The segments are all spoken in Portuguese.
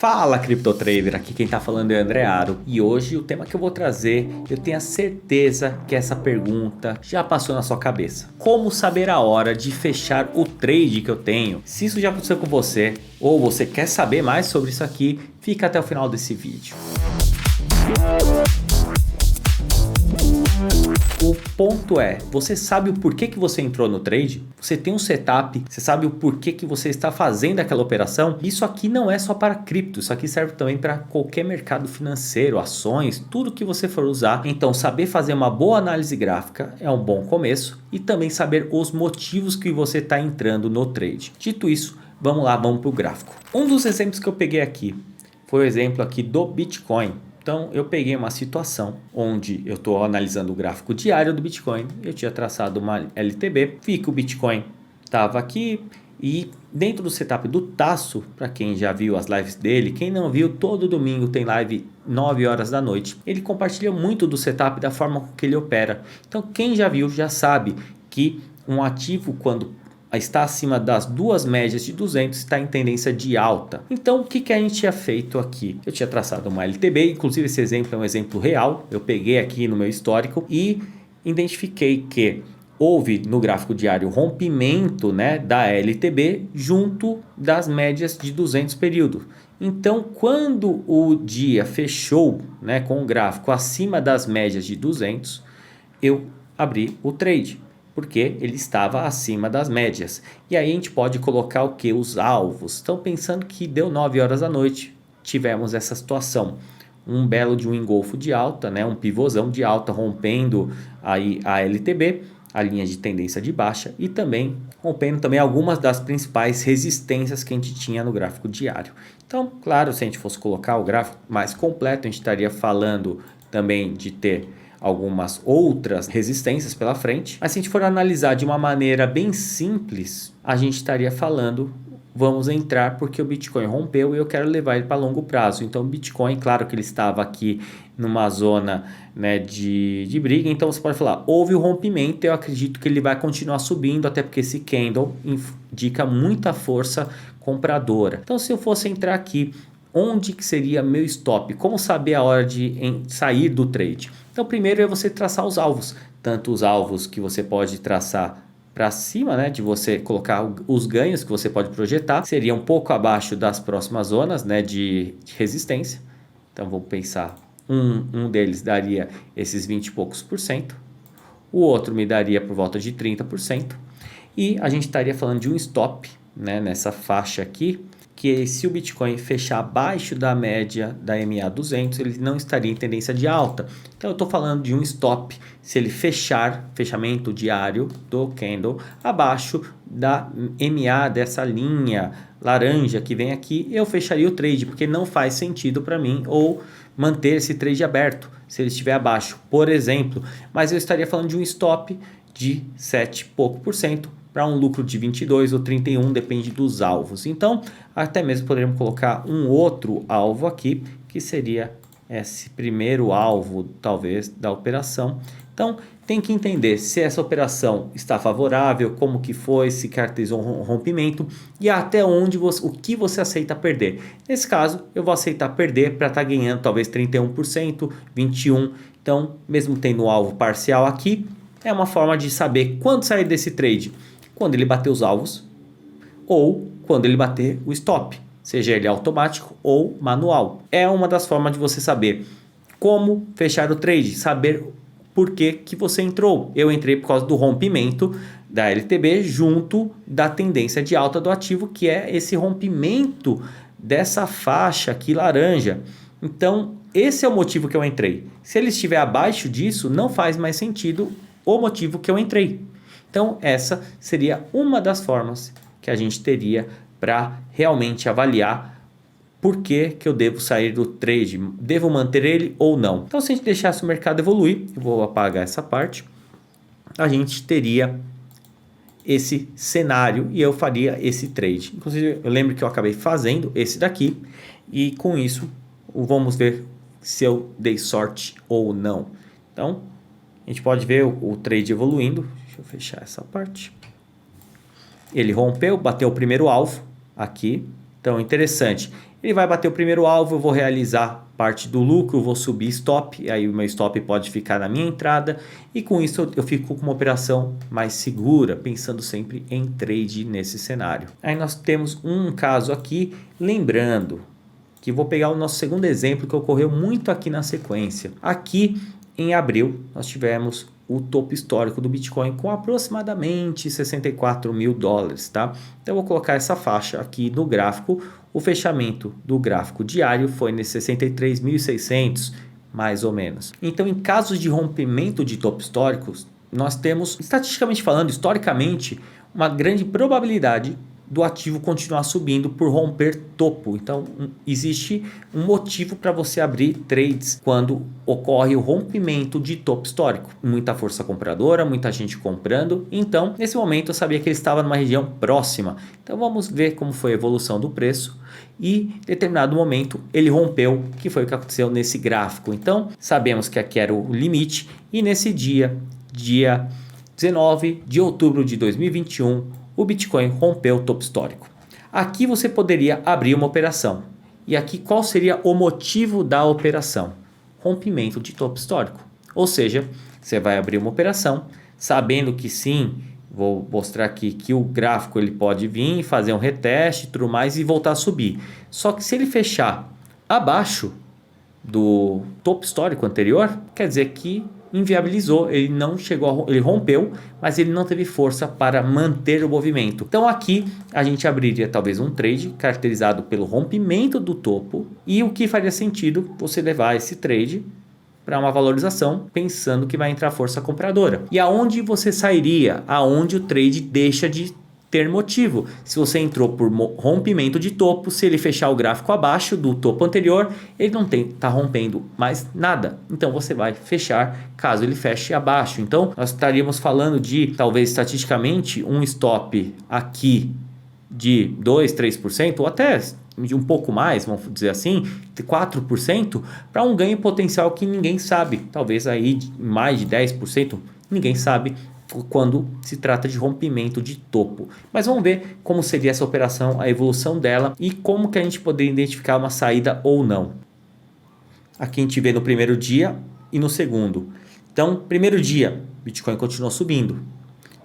Fala CryptoTrader, aqui quem tá falando é André Aro e hoje o tema que eu vou trazer, eu tenho a certeza que essa pergunta já passou na sua cabeça. Como saber a hora de fechar o trade que eu tenho? Se isso já aconteceu com você ou você quer saber mais sobre isso aqui, fica até o final desse vídeo. O ponto é, você sabe o porquê que você entrou no trade? Você tem um setup? Você sabe o porquê que você está fazendo aquela operação? Isso aqui não é só para cripto, isso aqui serve também para qualquer mercado financeiro, ações, tudo que você for usar. Então saber fazer uma boa análise gráfica é um bom começo e também saber os motivos que você está entrando no trade. Dito isso, vamos lá, vamos para o gráfico. Um dos exemplos que eu peguei aqui foi o exemplo aqui do Bitcoin. Então eu peguei uma situação onde eu estou analisando o gráfico diário do Bitcoin, eu tinha traçado uma LTB, vi que o Bitcoin estava aqui e dentro do setup do Tasso, para quem já viu as lives dele, quem não viu, todo domingo tem live 9 horas da noite, ele compartilha muito do setup da forma que ele opera. Então quem já viu já sabe que um ativo quando está acima das duas médias de 200, está em tendência de alta. Então o que a gente tinha feito aqui? Eu tinha traçado uma LTB, inclusive esse exemplo é um exemplo real, eu peguei aqui no meu histórico e identifiquei que houve no gráfico diário rompimento, da LTB junto das médias de 200 períodos. Então quando o dia fechou, com o gráfico acima das médias de 200, eu abri o trade, porque ele estava acima das médias. E aí a gente pode colocar o que? Os alvos. Então pensando que deu 9 horas da noite, tivemos essa situação. Um belo de um engolfo de alta, um pivôzão de alta rompendo aí a LTB, a linha de tendência de baixa, e também rompendo também algumas das principais resistências que a gente tinha no gráfico diário. Então, claro, se a gente fosse colocar o gráfico mais completo, a gente estaria falando também de ter algumas outras resistências pela frente, mas se a gente for analisar de uma maneira bem simples, a gente estaria falando, vamos entrar porque o Bitcoin rompeu e eu quero levar ele para longo prazo. Então o Bitcoin, claro que ele estava aqui numa zona de briga, então você pode falar, houve o rompimento, eu acredito que ele vai continuar subindo, até porque esse candle indica muita força compradora. Então se eu fosse entrar aqui, onde que seria meu stop? Como saber a hora de sair do trade? Então primeiro é você traçar os alvos, tanto os alvos que você pode traçar para cima, de você colocar os ganhos que você pode projetar, seria um pouco abaixo das próximas zonas de resistência. Então vamos pensar, um deles daria esses 20 e poucos por cento, o outro me daria por volta de 30%, e a gente estaria falando de um stop, nessa faixa aqui, que se o Bitcoin fechar abaixo da média da MA200, ele não estaria em tendência de alta. Então eu estou falando de um stop, se ele fechamento diário do candle, abaixo da MA dessa linha laranja que vem aqui, eu fecharia o trade, porque não faz sentido para mim ou manter esse trade aberto, se ele estiver abaixo, por exemplo. Mas eu estaria falando de um stop de 7 e pouco por cento, para um lucro de 22 ou 31, depende dos alvos. Então, até mesmo poderíamos colocar um outro alvo aqui, que seria esse primeiro alvo, talvez, da operação. Então, tem que entender se essa operação está favorável, como que foi, se caracterizou um rompimento e até onde o que você aceita perder. Nesse caso, eu vou aceitar perder para estar ganhando talvez 31%, 21%. Então, mesmo tendo um alvo parcial aqui, é uma forma de saber quando sair desse trade. Quando ele bater os alvos ou quando ele bater o stop, seja ele automático ou manual. É uma das formas de você saber como fechar o trade, saber por que você entrou. Eu entrei por causa do rompimento da LTB junto da tendência de alta do ativo, que é esse rompimento dessa faixa aqui laranja. Então, esse é o motivo que eu entrei. Se ele estiver abaixo disso, não faz mais sentido o motivo que eu entrei. Então essa seria uma das formas que a gente teria para realmente avaliar por que eu devo sair do trade, devo manter ele ou não. Então se a gente deixasse o mercado evoluir, eu vou apagar essa parte, a gente teria esse cenário e eu faria esse trade. Inclusive eu lembro que eu acabei fazendo esse daqui e com isso vamos ver se eu dei sorte ou não. Então a gente pode ver o trade evoluindo. Deixa eu fechar essa parte. Ele rompeu, bateu o primeiro alvo aqui. Então, interessante. Ele vai bater o primeiro alvo, eu vou realizar parte do lucro, vou subir stop, aí o meu stop pode ficar na minha entrada e com isso eu fico com uma operação mais segura, pensando sempre em trade nesse cenário. Aí nós temos um caso aqui, lembrando que vou pegar o nosso segundo exemplo que ocorreu muito aqui na sequência. Aqui em abril nós tivemos o topo histórico do Bitcoin com aproximadamente 64 mil dólares, tá? Então eu vou colocar essa faixa aqui no gráfico. O fechamento do gráfico diário foi nesses 63.600, mais ou menos. Então, em casos de rompimento de topo históricos, nós temos, estatisticamente falando, historicamente, uma grande probabilidade do ativo continuar subindo por romper topo. Então, existe um motivo para você abrir trades quando ocorre o rompimento de topo histórico. Muita força compradora, muita gente comprando. Então, nesse momento eu sabia que ele estava numa região próxima. Então, vamos ver como foi a evolução do preço. E em determinado momento ele rompeu, que foi o que aconteceu nesse gráfico. Então, sabemos que aqui era o limite. E nesse dia 19 de outubro de 2021, o Bitcoin rompeu o topo histórico. Aqui você poderia abrir uma operação. E aqui qual seria o motivo da operação? Rompimento de topo histórico. Ou seja, você vai abrir uma operação sabendo que sim, vou mostrar aqui que o gráfico ele pode vir, fazer um reteste e tudo mais e voltar a subir. Só que se ele fechar abaixo do topo histórico anterior, quer dizer que inviabilizou, ele não chegou, ele rompeu, mas ele não teve força para manter o movimento. Então aqui a gente abriria talvez um trade caracterizado pelo rompimento do topo e o que faria sentido você levar esse trade para uma valorização pensando que vai entrar força compradora. E aonde você sairia? Aonde o trade deixa de ter motivo. Se você entrou por rompimento de topo, se ele fechar o gráfico abaixo do topo anterior, ele não está rompendo mais nada. Então você vai fechar caso ele feche abaixo. Então nós estaríamos falando de talvez estatisticamente um stop aqui de 2, 3% ou até de um pouco mais, vamos dizer assim, de 4% para um ganho potencial que ninguém sabe. Talvez aí mais de 10%, ninguém sabe quando se trata de rompimento de topo. Mas vamos ver como seria essa operação, a evolução dela e como que a gente poderia identificar uma saída ou não. Aqui a gente vê no primeiro dia e no segundo. Então, primeiro dia, Bitcoin continuou subindo,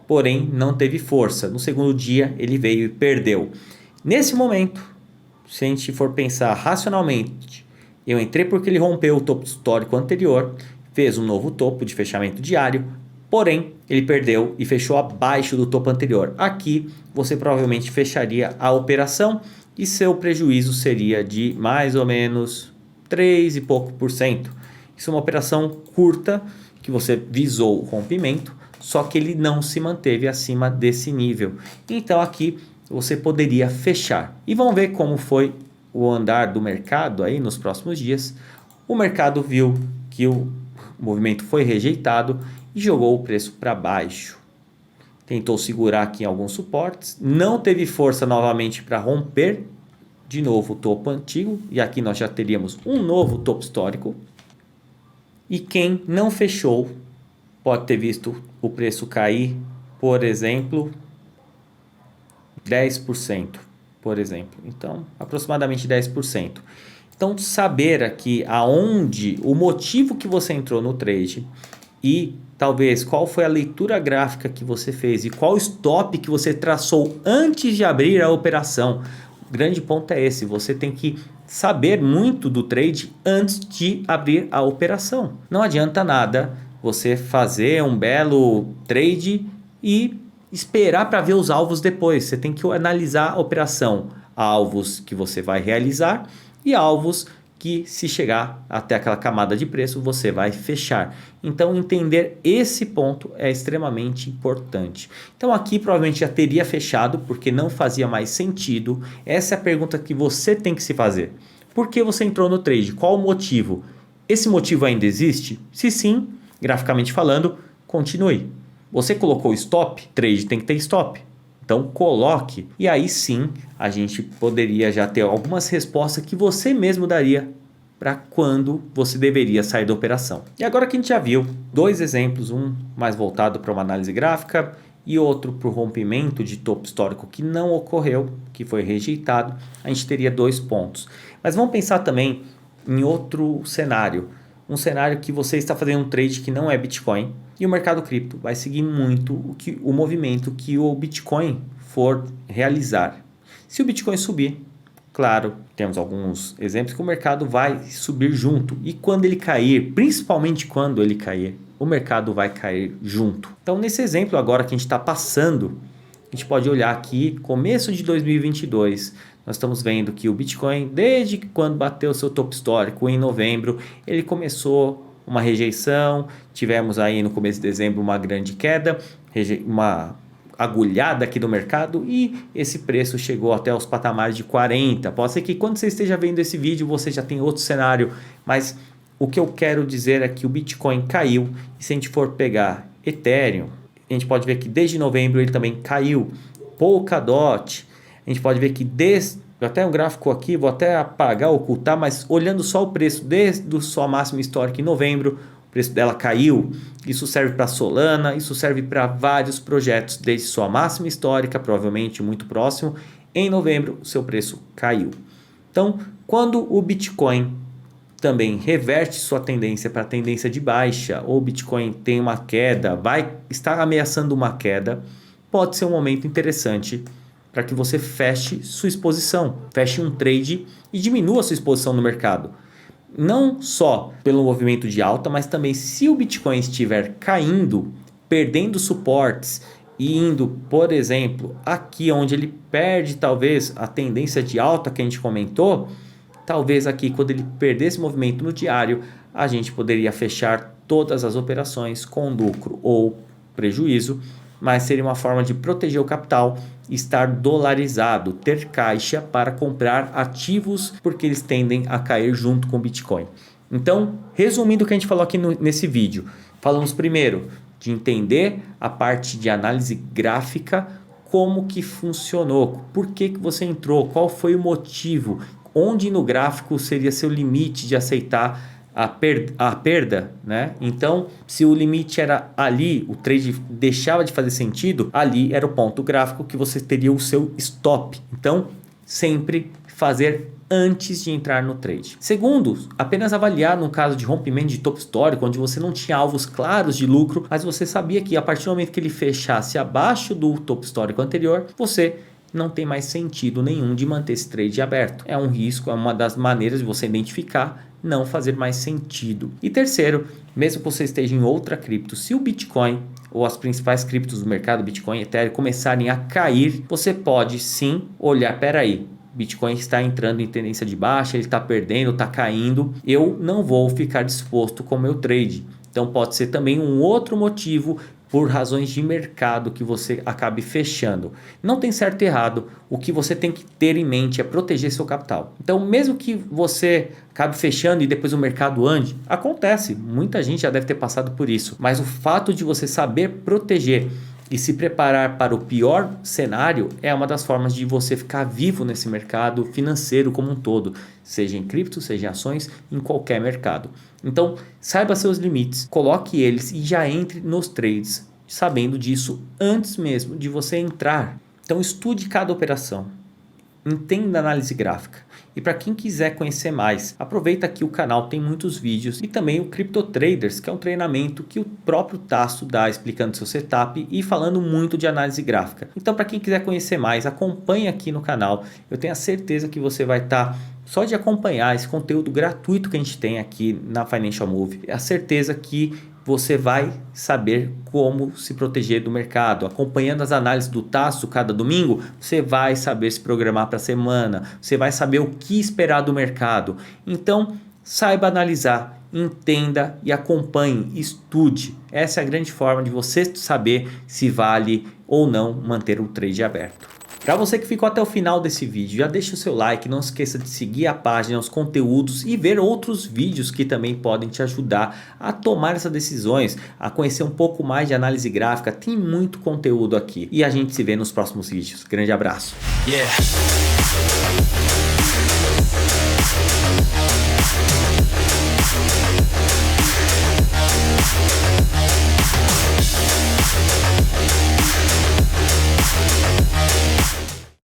porém não teve força. No segundo dia ele veio e perdeu. Nesse momento, se a gente for pensar racionalmente, eu entrei porque ele rompeu o topo histórico anterior, fez um novo topo de fechamento diário, porém, ele perdeu e fechou abaixo do topo anterior. Aqui, você provavelmente fecharia a operação e seu prejuízo seria de mais ou menos 3 e pouco por cento. Isso é uma operação curta que você visou o rompimento, só que ele não se manteve acima desse nível. Então, aqui você poderia fechar. E vamos ver como foi o andar do mercado aí nos próximos dias. O mercado viu que o movimento foi rejeitado e jogou o preço para baixo. Tentou segurar aqui em alguns suportes, não teve força novamente para romper de novo o topo antigo, e aqui nós já teríamos um novo topo histórico. E quem não fechou pode ter visto o preço cair, por exemplo, 10%, por exemplo. Então, aproximadamente 10%. Então, saber aqui aonde, o motivo que você entrou no trade e talvez qual foi a leitura gráfica que você fez e qual stop que você traçou antes de abrir a operação. O grande ponto é esse, você tem que saber muito do trade antes de abrir a operação. Não adianta nada você fazer um belo trade e esperar para ver os alvos depois. Você tem que analisar a operação, alvos que você vai realizar e alvos que se chegar até aquela camada de preço você vai fechar. Então entender esse ponto é extremamente importante. Então aqui provavelmente já teria fechado porque não fazia mais sentido. Essa é a pergunta que você tem que se fazer. Por que você entrou no trade? Qual o motivo? Esse motivo ainda existe? Se sim, graficamente falando, continue. Você colocou stop? Trade tem que ter stop. Então coloque e aí sim a gente poderia já ter algumas respostas que você mesmo daria para quando você deveria sair da operação. E agora que a gente já viu dois exemplos, um mais voltado para uma análise gráfica e outro para o rompimento de topo histórico que não ocorreu, que foi rejeitado, a gente teria dois pontos. Mas vamos pensar também em outro cenário. Um cenário que você está fazendo um trade que não é Bitcoin e o mercado cripto vai seguir muito o movimento que o Bitcoin for realizar. Se o Bitcoin subir, claro, temos alguns exemplos que o mercado vai subir junto. E quando ele cair, principalmente quando ele cair, o mercado vai cair junto. Então, nesse exemplo agora que a gente está passando, a gente pode olhar aqui, começo de 2022, nós estamos vendo que o Bitcoin, desde quando bateu seu topo histórico em novembro, ele começou uma rejeição, tivemos aí no começo de dezembro uma grande queda, uma agulhada aqui do mercado e esse preço chegou até os patamares de 40. Pode ser que quando você esteja vendo esse vídeo você já tenha outro cenário, mas o que eu quero dizer é que o Bitcoin caiu e se a gente for pegar Ethereum, a gente pode ver que desde novembro ele também caiu. Polkadot, a gente pode ver que até um gráfico aqui, vou até apagar, ocultar, mas olhando só o preço desde o sua máxima histórica em novembro, o preço dela caiu. Isso serve para Solana, isso serve para vários projetos desde sua máxima histórica, provavelmente muito próximo. Em novembro, o seu preço caiu. Então, quando o Bitcoin também reverte sua tendência para a tendência de baixa, ou o Bitcoin tem uma queda, está ameaçando uma queda, pode ser um momento interessante para que você feche sua exposição, feche um trade e diminua sua exposição no mercado. Não só pelo movimento de alta, mas também se o Bitcoin estiver caindo, perdendo suportes e indo, por exemplo, aqui onde ele perde talvez a tendência de alta que a gente comentou, talvez aqui quando ele perder esse movimento no diário, a gente poderia fechar todas as operações com lucro ou prejuízo, mas seria uma forma de proteger o capital, estar dolarizado, ter caixa para comprar ativos, porque eles tendem a cair junto com o Bitcoin. Então, resumindo o que a gente falou aqui nesse vídeo, falamos primeiro de entender a parte de análise gráfica, como que funcionou, por que você entrou, qual foi o motivo, onde no gráfico seria seu limite de aceitar a perda, né? Então, se o limite era ali, o trade deixava de fazer sentido, ali era o ponto gráfico que você teria o seu stop. Então, sempre fazer antes de entrar no trade. Segundo, apenas avaliar no caso de rompimento de topo histórico, onde você não tinha alvos claros de lucro, mas você sabia que a partir do momento que ele fechasse abaixo do topo histórico anterior, você não tem mais sentido nenhum de manter esse trade aberto. É um risco, é uma das maneiras de você identificar não fazer mais sentido. E terceiro, mesmo que você esteja em outra cripto, se o Bitcoin ou as principais criptos do mercado, Bitcoin e Ethereum, começarem a cair, você pode sim olhar, peraí, Bitcoin está entrando em tendência de baixa, ele está perdendo, está caindo, eu não vou ficar disposto com o meu trade. Então pode ser também um outro motivo por razões de mercado que você acabe fechando. Não tem certo e errado, o que você tem que ter em mente é proteger seu capital. Então mesmo que você acabe fechando e depois o mercado ande, acontece, muita gente já deve ter passado por isso, mas o fato de você saber proteger e se preparar para o pior cenário é uma das formas de você ficar vivo nesse mercado financeiro como um todo, seja em cripto, seja em ações, em qualquer mercado. Então, saiba seus limites, coloque eles e já entre nos trades, sabendo disso antes mesmo de você entrar. Então, estude cada operação, entenda a análise gráfica. E para quem quiser conhecer mais, aproveita que o canal tem muitos vídeos e também o Crypto Traders, que é um treinamento que o próprio Tasso dá explicando seu setup e falando muito de análise gráfica. Então para quem quiser conhecer mais, acompanhe aqui no canal. Eu tenho a certeza que você vai estar só de acompanhar esse conteúdo gratuito que a gente tem aqui na Financial Move. É a certeza que você vai saber como se proteger do mercado. Acompanhando as análises do Tasso cada domingo, você vai saber se programar para a semana, você vai saber o que esperar do mercado. Então, saiba analisar, entenda e acompanhe, estude. Essa é a grande forma de você saber se vale ou não manter o trade aberto. Para você que ficou até o final desse vídeo, já deixa o seu like, não esqueça de seguir a página, os conteúdos e ver outros vídeos que também podem te ajudar a tomar essas decisões, a conhecer um pouco mais de análise gráfica. Tem muito conteúdo aqui e a gente se vê nos próximos vídeos. Grande abraço!